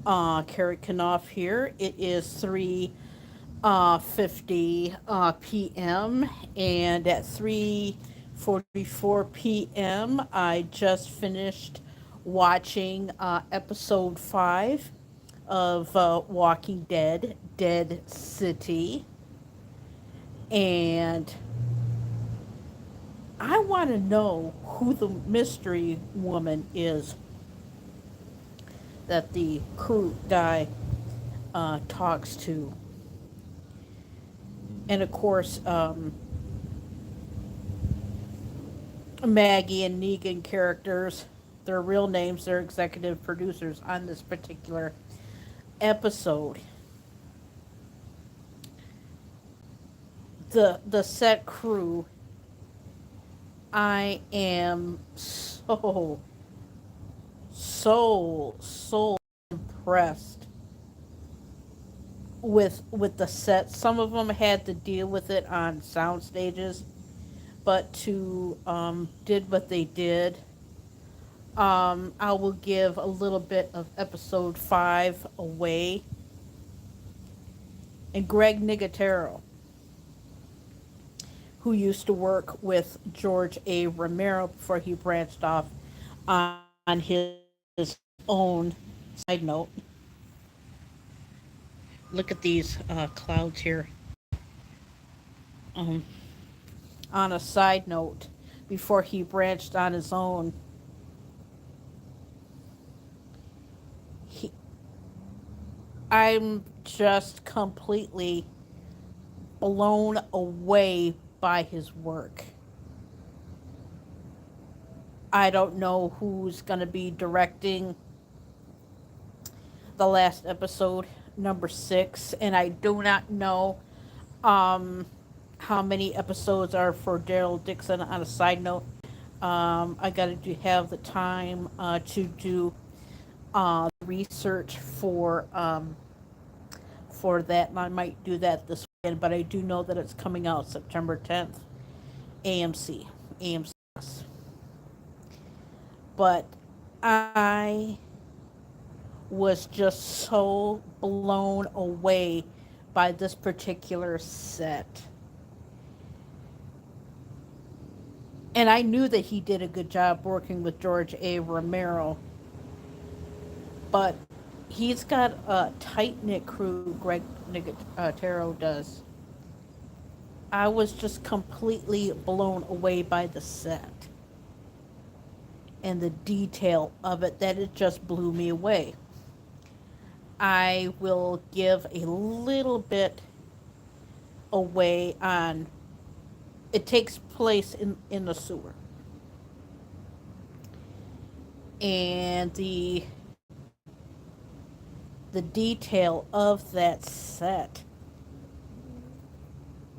Kerry Knauf here. It is 3:50 p.m. and at 3:44 p.m. I just finished watching episode 5 of Walking Dead, Dead City, and I want to know who the mystery woman is that the crew guy talks to. And of course, Maggie and Negan characters, their real names, they're executive producers on this particular episode. The set crew, I am so impressed with the set. Some of them had to deal with it on sound stages, but to did what they did. I will give a little bit of episode 5 away. And Greg Nicotero, who used to work with George A. Romero before he branched off on his own. Side note, look at these clouds here. Um, on a side note, before he branched on his own, he, I'm just completely blown away by his work. I don't know who's going to be directing the last episode, number 6, and I do not know um, how many episodes are for Daryl Dixon. On a side note, I got to have the time to do research for that, and I might do that this weekend. But I do know that it's coming out September 10th, AMC, AMC. But I was just so blown away by this particular set. And I knew that he did a good job working with George A. Romero, but he's got a tight knit crew, Greg Nicotero does. I was just completely blown away by the set and the detail of it, that it just blew me away. I will give a little bit away on it. Takes place in the sewer. And the detail of that set.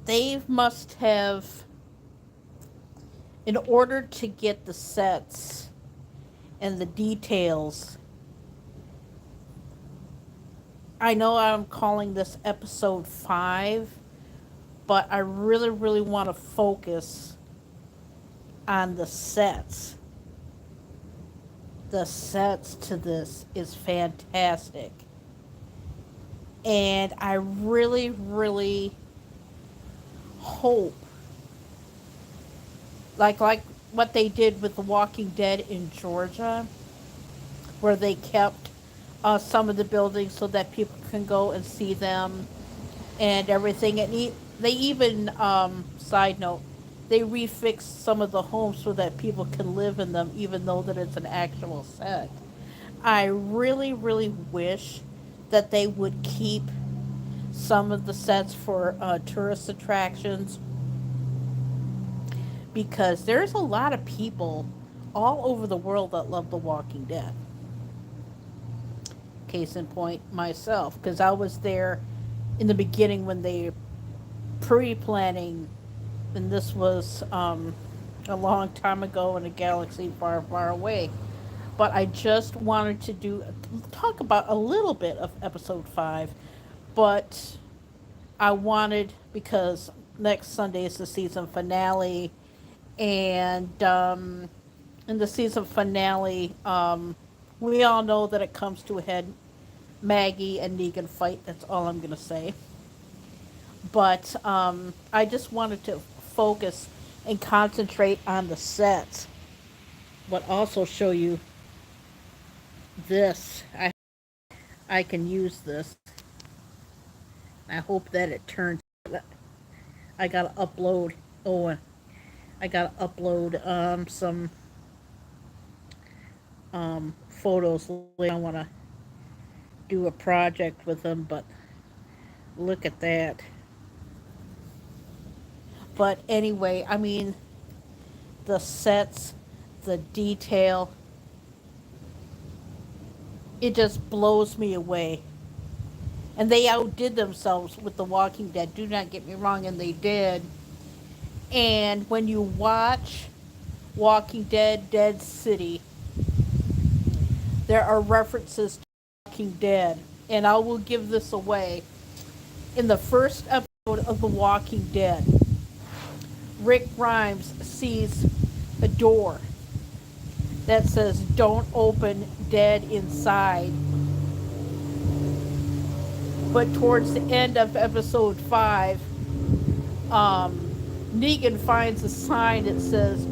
They must have, in order to get the sets and the details. I know I'm calling this episode 5, but I really want to focus on the sets. The sets to this is fantastic. And I really hope, like what they did with The Walking Dead in Georgia, where they kept some of the buildings so that people can go and see them and everything. And they even, side note, they refixed some of the homes so that people can live in them, even though that it's an actual set. I really wish that they would keep some of the sets for tourist attractions, because there's a lot of people all over the world that love The Walking Dead. Case in point, myself, because I was there in the beginning when they pre-planning, and this was a long time ago in a galaxy far away. But I just wanted to talk about a little bit of episode 5, but I wanted, because next Sunday is the season finale, and in the season finale, we all know that it comes to a head Maggie and Negan fight. That's all I'm going to say. But I just wanted to focus and concentrate on the sets, but also show you this. I can use this. I hope that it turns. I gotta upload. Oh, I gotta upload some photos. I want to do a project with them, but look at that. But anyway, I mean, the sets, the detail, it just blows me away. And they outdid themselves with The Walking Dead. Do not get me wrong, and they did. And when you watch Walking Dead, Dead City, there are references to Walking Dead. And I will give this away. In the first episode of The Walking Dead, Rick Grimes sees a door that says, "Don't open, dead inside." But towards the end of episode 5, Negan finds a sign that says,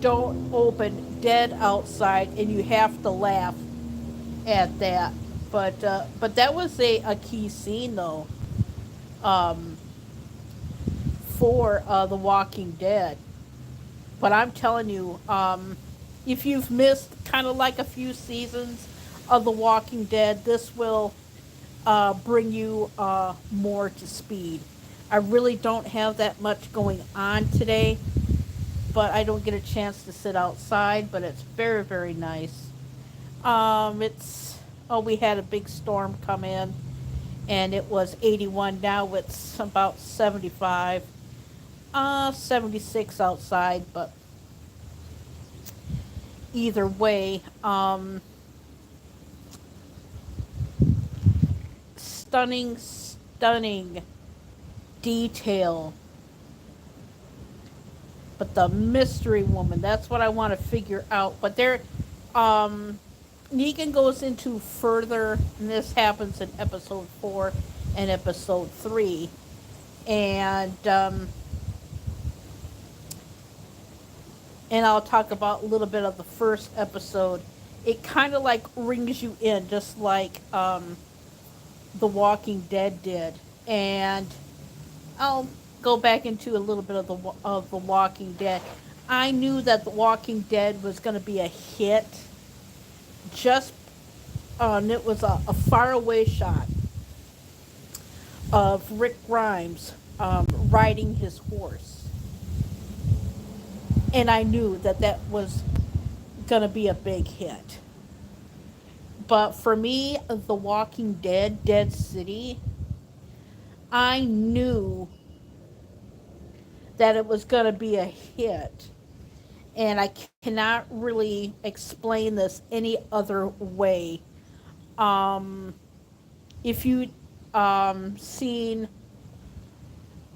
"Don't open, dead outside," and you have to laugh at that. But that was a key scene, though, um, for The Walking Dead. But I'm telling you, if you've missed kind of like a few seasons of The Walking Dead, this will bring you more to speed. I really don't have that much going on today, but I don't get a chance to sit outside, but it's very, very nice. We had a big storm come in, and it was 81. Now it's about 75, 76 outside, but either way, stunning, stunning detail. But the mystery woman, that's what I want to figure out. But Negan goes into further, and this happens in episode 4 and episode 3. And I'll talk about a little bit of the first episode. It kind of like rings you in, just like The Walking Dead did. And I'll go back into a little bit of the Walking Dead. I knew that The Walking Dead was going to be a hit. Just and it was a faraway shot of Rick Grimes riding his horse, and I knew that that was going to be a big hit. But for me, The Walking Dead, Dead City, I knew that it was going to be a hit. And I cannot really explain this any other way. If you seen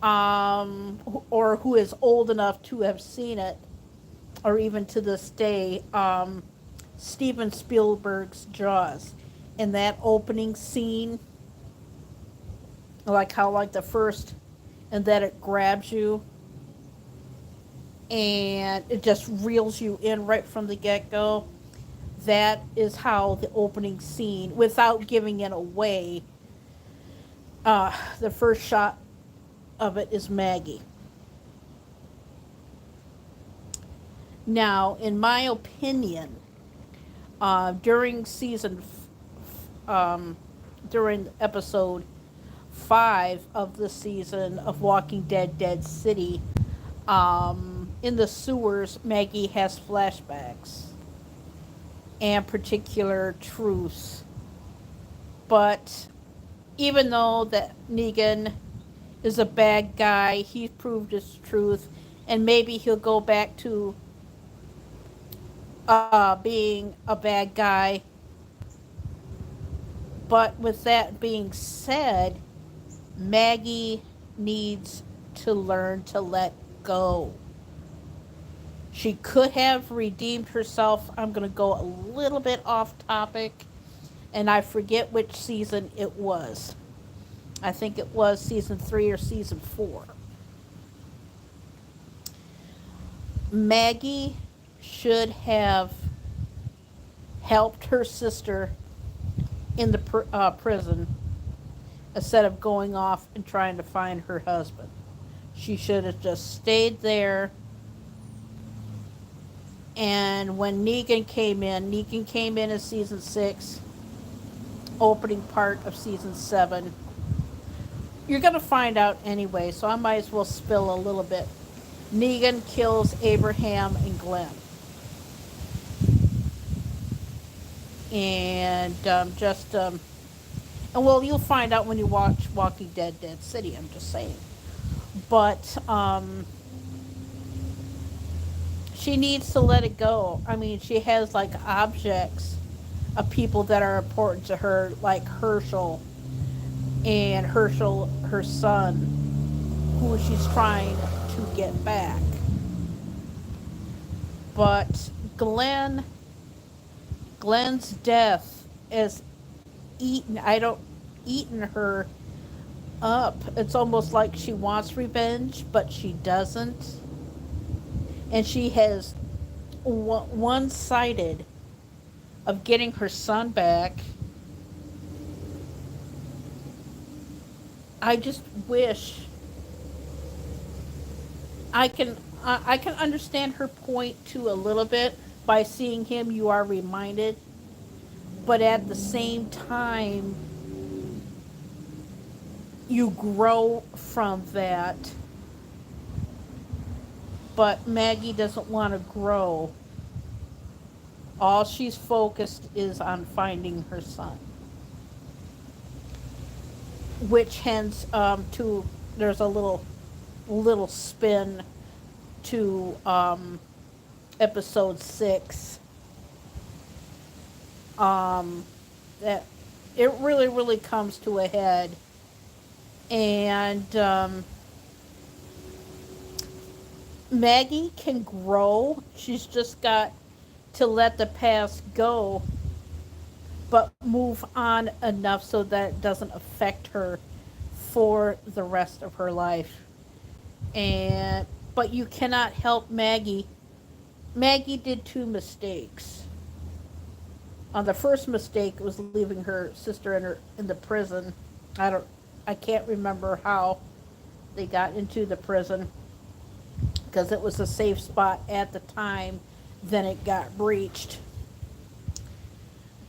or who is old enough to have seen it, or even to this day, Steven Spielberg's Jaws, in that opening scene, like how like the first, and that it grabs you and it just reels you in right from the get-go. That is how the opening scene, without giving it away, the first shot of it is Maggie. Now, in my opinion, during during episode 5 of the season of Walking Dead, Dead City, in the sewers, Maggie has flashbacks and particular truths. But even though that Negan is a bad guy, he's proved his truth, and maybe he'll go back to being a bad guy. But with that being said, Maggie needs to learn to let go. She could have redeemed herself. I'm going to go a little bit off topic and I forget which season it was. I think it was season 3 or season 4. Maggie should have helped her sister in the prison instead of going off and trying to find her husband. She should have just stayed there. And when Negan came in season 6, opening part of season 7. You're going to find out anyway, so I might as well spill a little bit. Negan kills Abraham and Glenn. And and well, you'll find out when you watch Walking Dead Dead City, I'm just saying. But she needs to let it go. I mean, she has like objects of people that are important to her, like Herschel, her son, who she's trying to get back. But Glenn's death is eaten her up. It's almost like she wants revenge, but she doesn't. And she has one-sided of getting her son back. I just wish I can understand her point too a little bit. By seeing him, you are reminded, but at the same time, you grow from that. But Maggie doesn't want to grow. All she's focused is on finding her son, which hence to there's a little spin to episode 6. That it really comes to a head, and Maggie can grow. She's just got to let the past go, but move on enough so that it doesn't affect her for the rest of her life. But you cannot help Maggie. Maggie did 2 mistakes. On the first mistake, it was leaving her sister in the prison. I can't remember how they got into the prison, because it was a safe spot at the time. Then it got breached.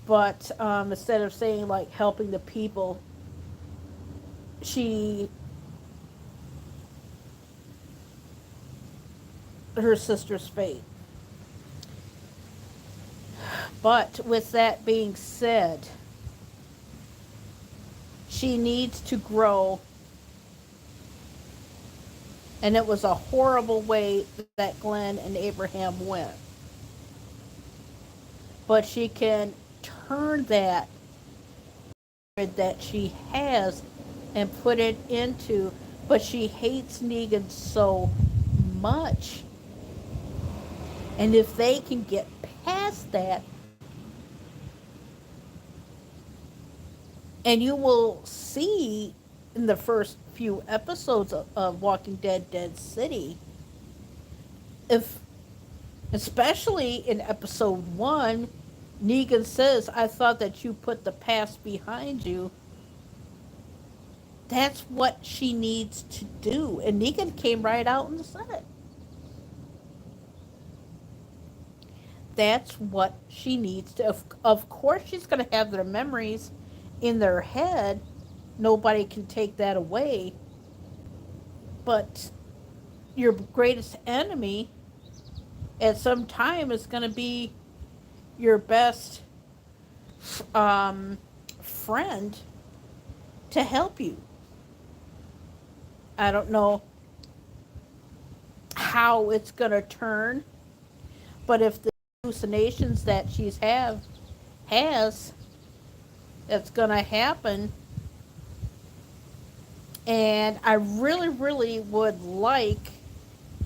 But instead of saying like helping the people, her sister's fate. But with that being said, she needs to grow. And it was a horrible way that Glenn and Abraham went. But she can turn that she has and put it into, but she hates Negan so much. And if they can get past that, and you will see in the first few episodes of Walking Dead Dead City, especially in episode 1, Negan says, I thought that you put the past behind you. That's what she needs to do. And Negan came right out and said it. That's what she needs to. Of course, she's going to have their memories in their head. Nobody can take that away. But your greatest enemy at some time is going to be your best friend to help you. I don't know how it's going to turn, but if the hallucinations that has, that's going to happen. And I really would like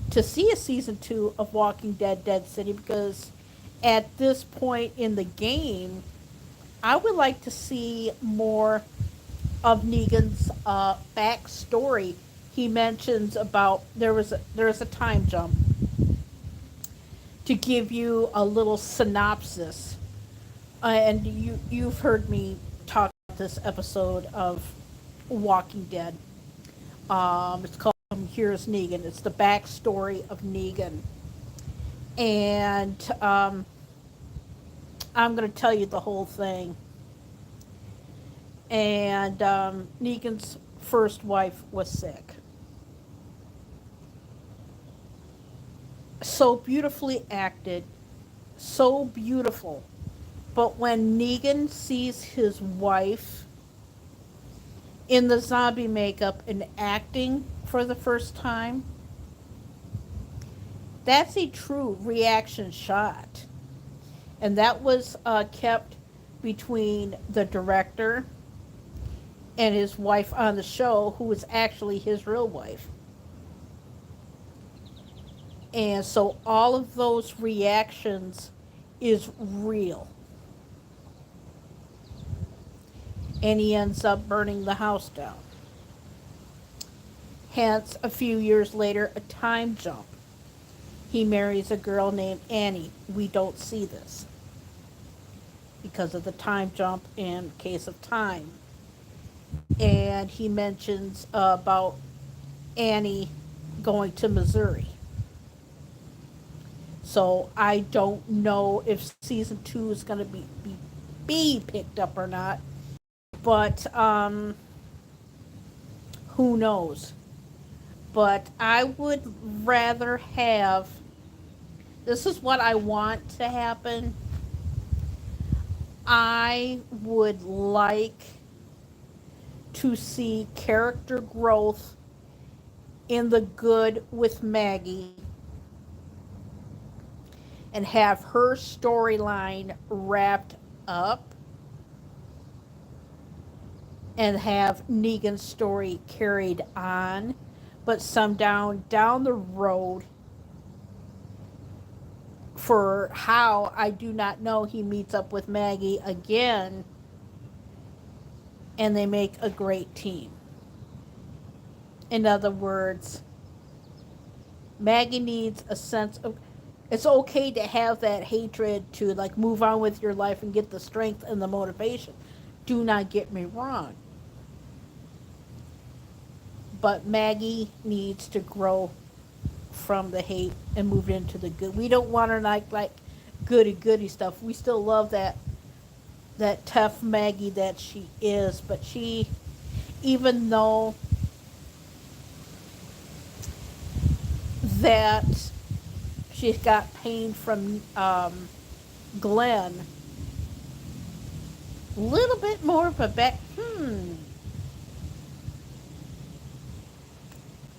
to see a season 2 of Walking Dead Dead City, because at this point in the game, I would like to see more of Negan's backstory. He mentions about there was a time jump to give you a little synopsis, and you've heard me talk about this episode of Walking Dead. It's called Here's Negan. It's the backstory of Negan, and I'm going to tell you the whole thing. And Negan's first wife was sick. So beautifully acted, so beautiful. But when Negan sees his wife in the zombie makeup and acting for the first time, that's a true reaction shot. And that was kept between the director and his wife on the show, who was actually his real wife. And so all of those reactions is real. And he ends up burning the house down. Hence, a few years later, a time jump. He marries a girl named Annie. We don't see this because of the time jump in case of time. And he mentions about Annie going to Missouri. So I don't know if season 2 is going to be picked up or not. But who knows? But I would rather have, this is what I want to happen. I would like to see character growth in the good with Maggie and have her storyline wrapped up and have Negan's story carried on, but some down the road, for how I do not know, he meets up with Maggie again and they make a great team. In other words, Maggie needs a sense of, it's okay to have that hatred to like move on with your life and get the strength and the motivation. Do not get me wrong. But Maggie needs to grow from the hate and move into the good. We don't want her like goody stuff. We still love that tough Maggie that she is, but she, even though that she's got pain from Glenn, a little bit more of a back.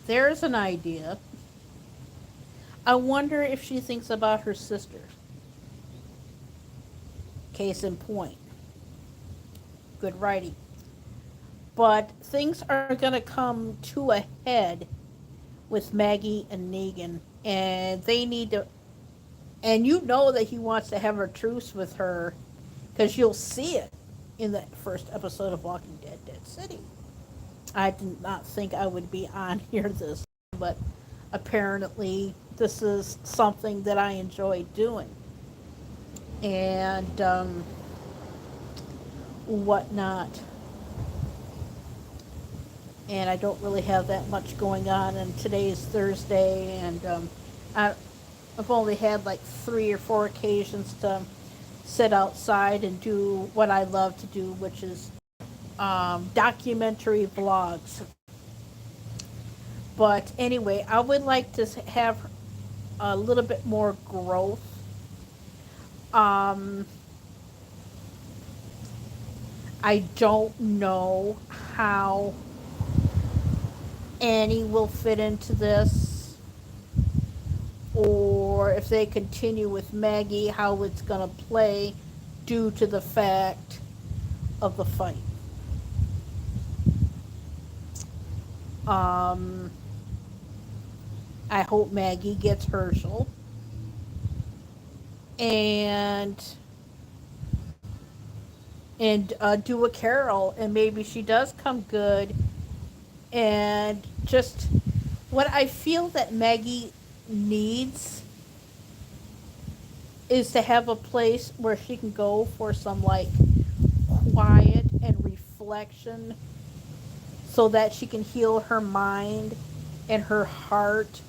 There's an idea. I wonder if she thinks about her sister. Case in point. Good writing. But things are going to come to a head with Maggie and Negan. And they need to. And you know that he wants to have a truce with her, because you'll see it in the first episode of Walking Dead, Dead City. I did not think I would be on here this, but apparently this is something that I enjoy doing. And whatnot. And I don't really have that much going on, and today's Thursday, and I've only had like 3 or 4 occasions to sit outside and do what I love to do, which is documentary vlogs. But anyway, I would like to have a little bit more growth. I don't know how Annie will fit into this, or if they continue with Maggie, how it's going to play due to the fact of the fight. I hope Maggie gets Herschel. And and do a Carol, and maybe she does come good. And just what I feel that Maggie needs is to have a place where she can go for some like quiet and reflection so that she can heal her mind and her heart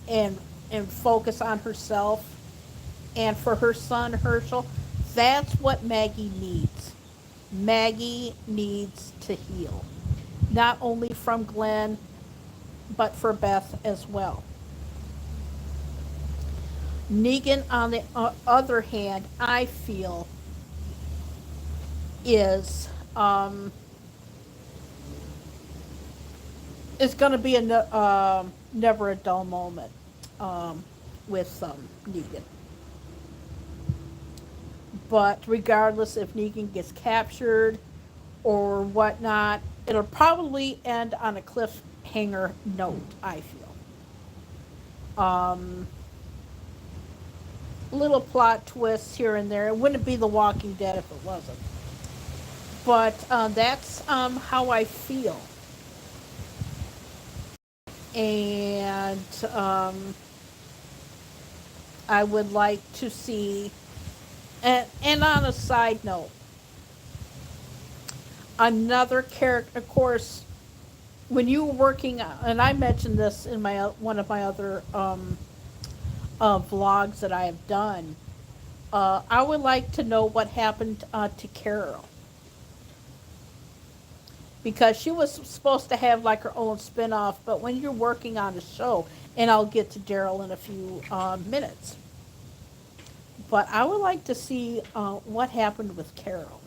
and focus on herself and for her son Herschel. That's what Maggie needs. Maggie needs to heal, not only from Glenn but for Beth as well. Negan, on the other hand, I feel is it's going to be a never a dull moment with Negan. But regardless if Negan gets captured or whatnot, it'll probably end on a cliffhanger note, I feel. Little plot twists here and there. It wouldn't be The Walking Dead if it wasn't. But that's how I feel. And I would like to see. And on a side note, another character, of course, when you were working, and I mentioned this in my one of my other vlogs that I have done. I would like to know what happened to Carol because she was supposed to have like her own spin-off, but when you're working on a show, and I'll get to Daryl in a few minutes, but I would like to see what happened with Carol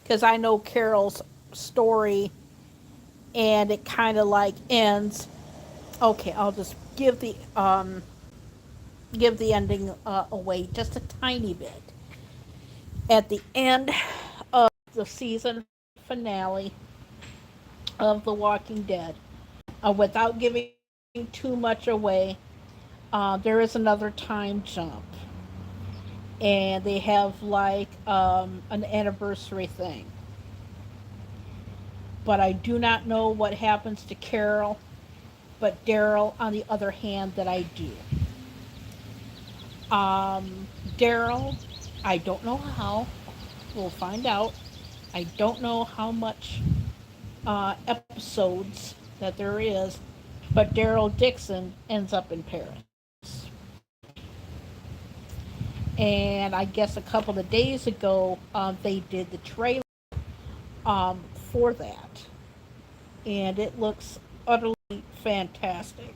because I know Carol's story, and it kind of like ends. Okay, I'll just give the ending away just a tiny bit. At the end of the season finale of The Walking Dead, without giving too much away, there is another time jump, and they have like an anniversary thing. But I do not know what happens to Carol, but Daryl, on the other hand, that I do. Daryl, I don't know how. We'll find out. I don't know how much episodes that there is, but Daryl Dixon ends up in Paris. And I guess a couple of days ago, they did the trailer for that. And it looks utterly fantastic.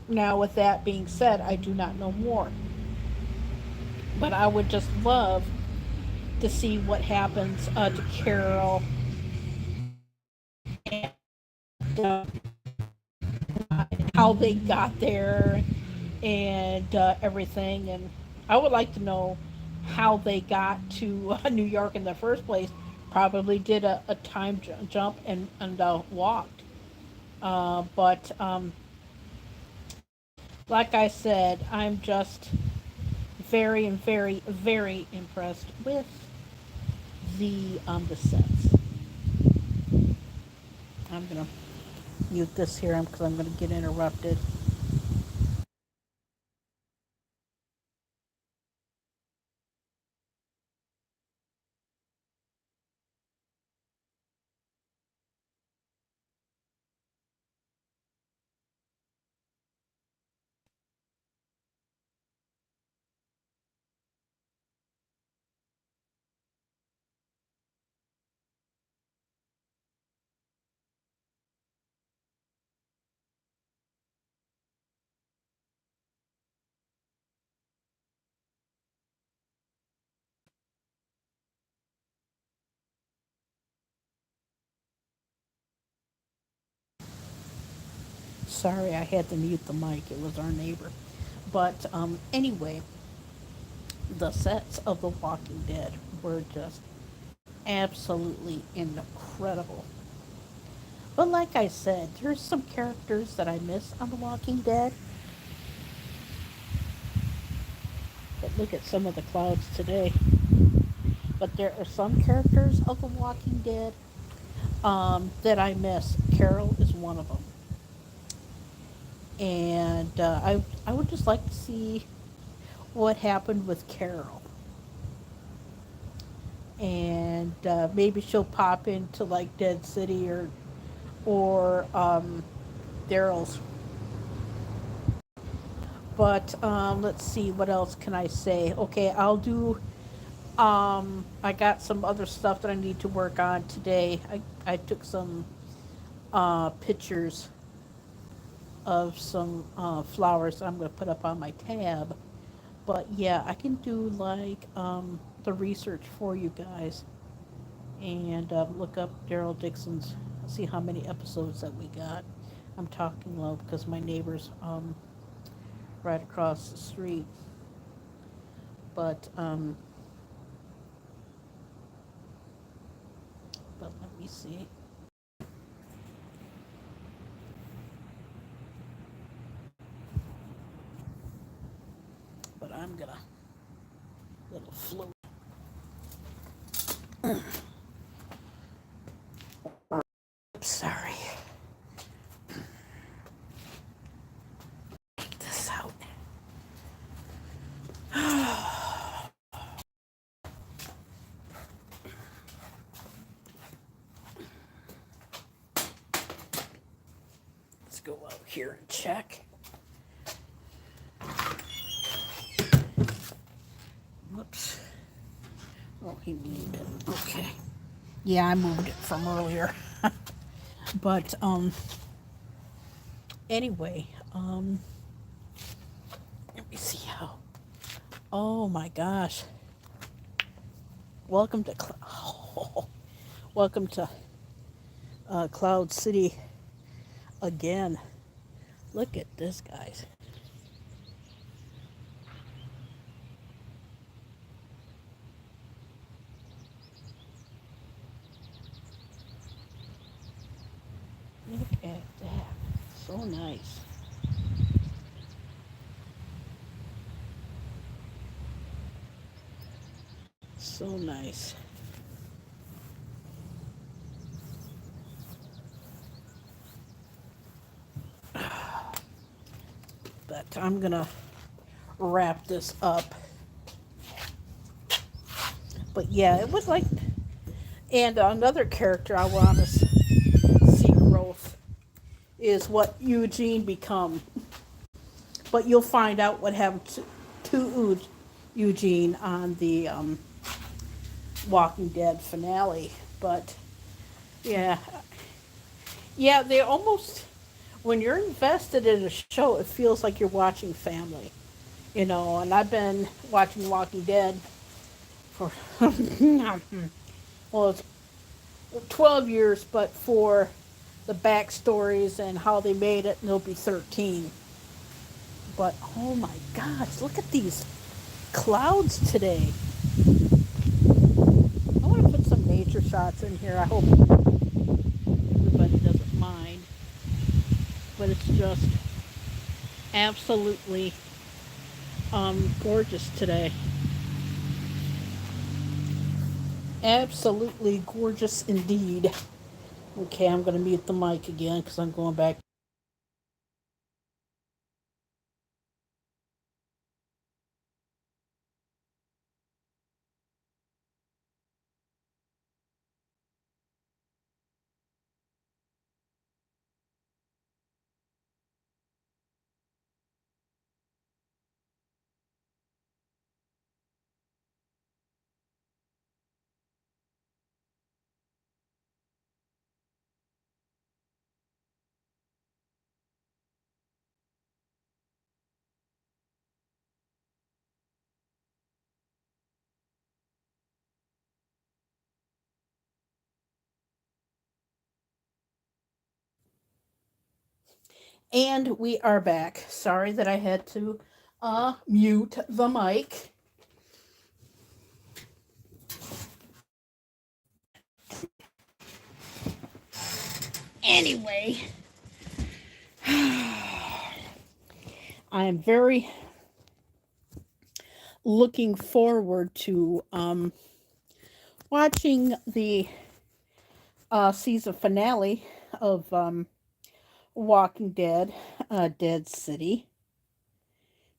Now, with that being said, I do not know more. But I would just love to see what happens to Carol and how they got there and everything. And I would like to know how they got to New York in the first place. Probably did a time jump and walked. But like I said, I'm just very and very very impressed with the sets. I'm gonna mute this here because I'm gonna get interrupted. Sorry, I had to mute the mic. It was our neighbor. But anyway, the sets of The Walking Dead were just absolutely incredible. But like I said, there's some characters that I miss on The Walking Dead. But look at some of the clouds today. But there are some characters of The Walking Dead that I miss. Carol is one of them. And I would just like to see what happened with Carol. And maybe she'll pop into like Dead City or Daryl's. But let's see, what else can I say? Okay, I'll do. I got some other stuff that I need to work on today. I took some pictures of some flowers that I'm going to put up on my tab. But yeah, I can do like the research for you guys and look up Daryl Dixon's, see how many episodes that we got. I'm talking low because my neighbor's right across the street. But let me see. But I'm gonna little float. Oops, sorry. Take this out. Let's go out here and check. Whoops. Oh, he moved it. Okay. Yeah, I moved it from earlier. But anyway, let me see how. Oh my gosh. Welcome to welcome to Cloud City again. Look at this, guys. Look at that. So nice. So nice. But I'm gonna wrap this up. But yeah, it was like, and another character I want to see growth is what Eugene become. But you'll find out what happened to Eugene on the Walking Dead finale. But yeah, yeah, they almost, when you're invested in a show, it feels like you're watching family, you know. And I've been watching Walking Dead for well, it's 12 years, but for the backstories and how they made it, it'll be 13. But oh my gosh, look at these clouds today. I want to put some nature shots in here. I hope everybody doesn't mind. But it's just absolutely gorgeous today. Absolutely gorgeous indeed. Okay, I'm going to mute the mic again because I'm going back. And we are back. Sorry that I had to mute the mic. Anyway, I am very looking forward to watching the season finale of Walking Dead, Dead City.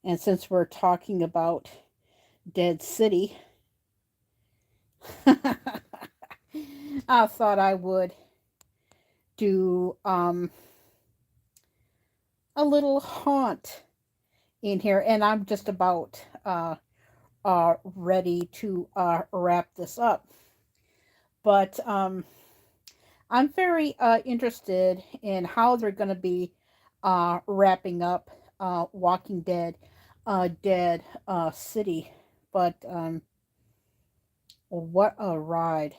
And since we're talking about Dead City, I thought I would do a little haunt in here, and I'm just about ready to wrap this up. But I'm very interested in how they're going to be wrapping up Walking Dead, Dead City. But what a ride!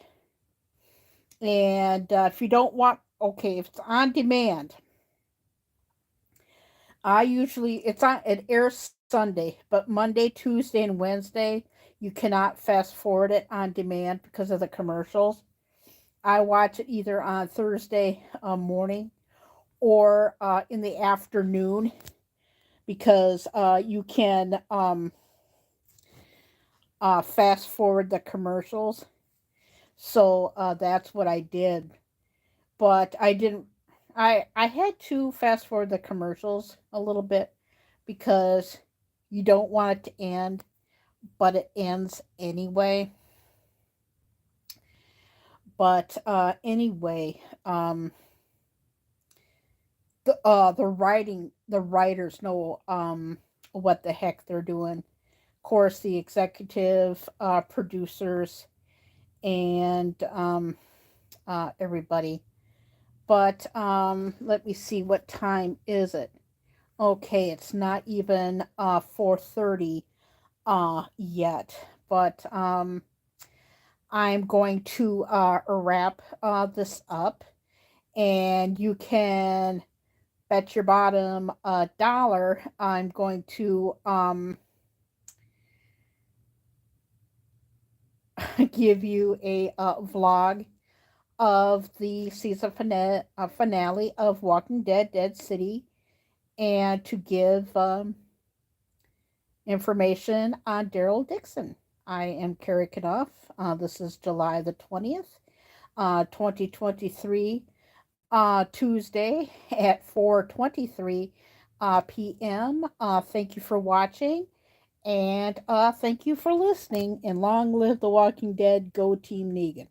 And if you don't want, okay, if it's on demand, I usually it airs Sunday, but Monday, Tuesday, and Wednesday you cannot fast forward it on demand because of the commercials. I watch it either on Thursday morning or in the afternoon because you can fast forward the commercials. So that's what I did. But I didn't. I had to fast forward the commercials a little bit because you don't want it to end, but it ends anyway. But anyway, the writers know what the heck they're doing. Of course, the executive producers and everybody. But let me see, what time is it? Okay, it's not even 4:30 yet, but I'm going to wrap this up, and you can bet your bottom dollar I'm going to give you a vlog of the season finale of Walking Dead, Dead City, and to give information on Daryl Dixon. I am Kerry Knauf. This is July the 20th, 2023, Tuesday at 4:23 p.m. Thank you for watching, and thank you for listening, and long live the Walking Dead. Go Team Negan.